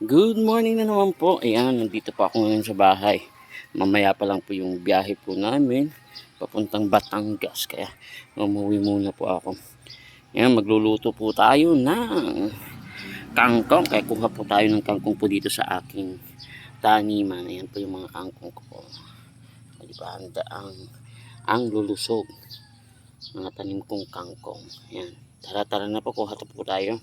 Good morning na naman po. Ayan, nandito po ako ngayon sa bahay. Mamaya pa lang po yung biyahe po namin papuntang Batangas. Kaya umuwi muna po ako. Ayan, magluluto po tayo ng kangkong. Kaya kuha po tayo ng kangkong po dito sa aking taniman. Ayan po yung mga kangkong ko po. Diba, ang lulusog. Mga tanim kong kangkong. Ayan, tara na po, kuha po tayo.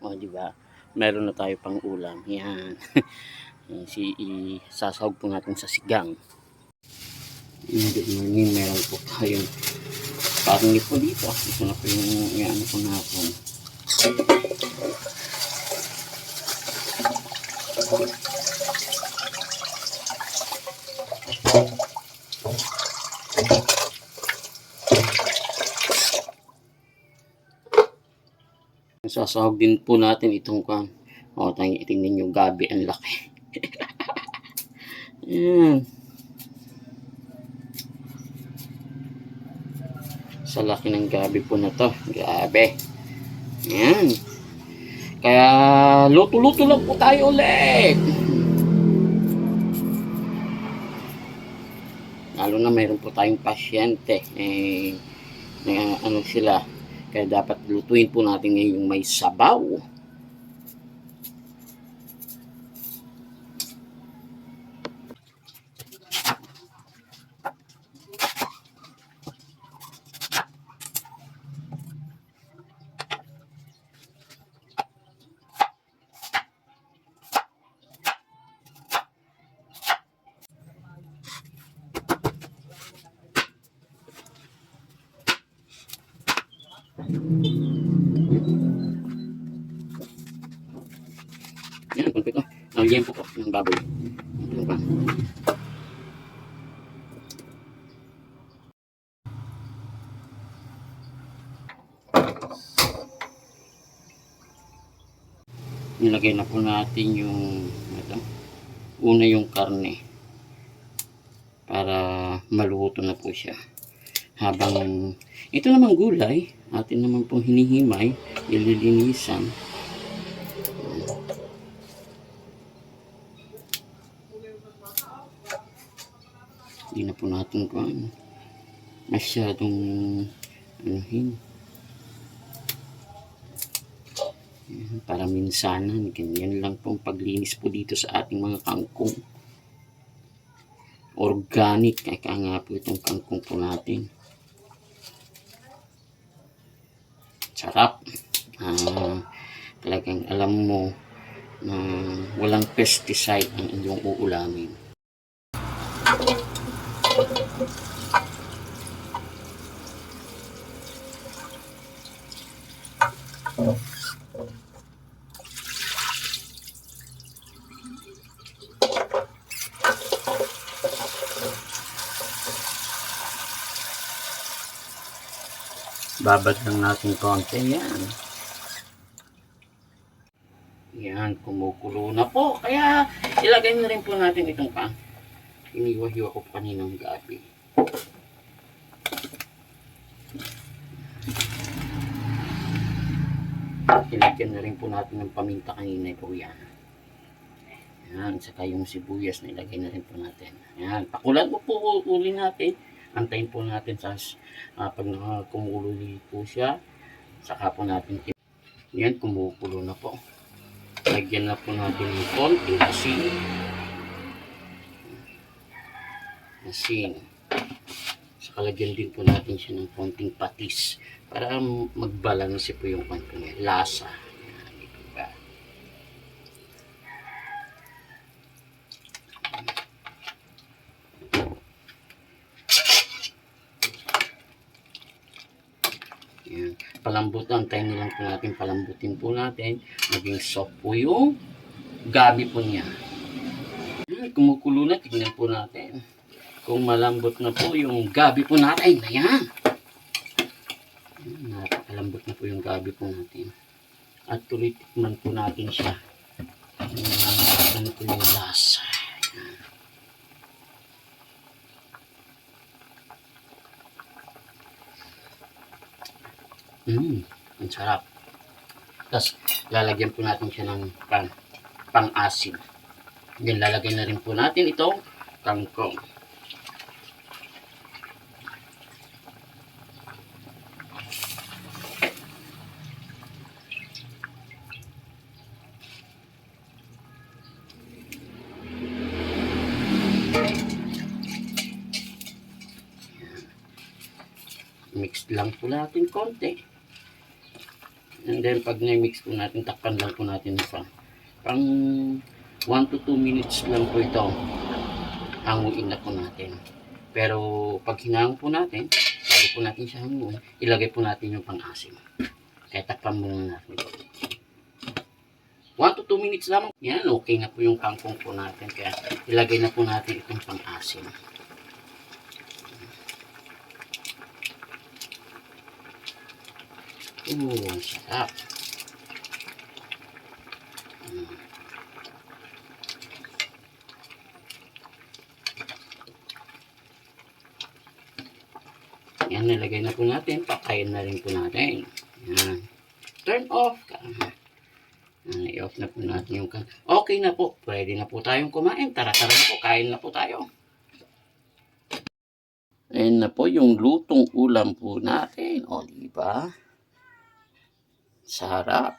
O, di ba? Meron na tayo pang ulam. Yan. Sasahog po natin sa sigang. Good morning. Meron po tayong parang po dito. Ito na po yung ano po natin. Sasahog din po natin itong kan. O, tingnan yung gabi. Ang laki. Ayan. Sa laki ng gabi po na to. Grabe. Ayan. Kaya luto-luto lang po tayo ulit. Lalo na mayroon po tayong pasyente. Ano sila. Kaya dapat lutuin po natin ngayon yung may sabaw. Yan, konti ko. Liempo po ng baboy. Ano ba? Nilagay na po natin yung una yung karne para maluto na po siya. Habang ito namang gulay, atin naman pong hinihimay, ililinisan. Hindi na po natin masyadong anuhin. Para minsanan, ganyan lang pong paglinis po dito sa ating mga kangkong. Organic, kaya nga po itong kangkong po natin. Sarap. Talagang alam mo na walang pesticide ang inyong uulamin. Babad lang natin konti yan. Yan, kumukulo na po. Kaya ilagay na rin po natin itong iniwa-hiwa ko kaninang gabi. Ilagyan na rin po natin ng paminta kanina po yan. Yan, saka yung sibuyas na ilagay na rin po natin. Yan, pakulan po uli natin. Antayin po natin sa pag kumukulo po siya. Saka po natin yan, kumukulo na po. Lagyan na po natin ng konting asin. Saka lagyan din po natin siya ng konting patis para magbalanse po yung lasa. Yan, diba? palambutan. Tayo lang po natin palambutin po natin. Maging soft po yung gabi po niya. Kumukulo na. Tignan po natin. Kung malambot na po yung gabi po natin. Ayan. Napakalambot na po yung gabi po natin. At tuloy tikman po natin siya. Ano po yung lasa. Ang sarap. Tapos, lalagyan po natin siya ng pang-asin. Then, lalagyan na rin po natin itong kangkong. Mix lang po natin konti. And then, pag na-mix po natin, takpan lang po natin pang 1 to 2 minutes lang po ito. Hanguin na po natin. Pero, pag hinahang po natin, bago po natin siya hanguin, ilagay po natin yung pang-asim. Kaya takpan muna natin ito. 1 to 2 minutes lamang. Yan, okay na po yung kangkong po natin. Kaya, ilagay na po natin itong pang-asim. Sarap. Yan, nalagay na po natin. Pakain na rin po natin. Yan. Turn off. I-off na po natin yung kan. Okay na po. Pwede na po tayong kumain. Tara-tara na po. Kain na po tayo. Ayan na po yung lutong ulam po natin. O, diba? Sarap.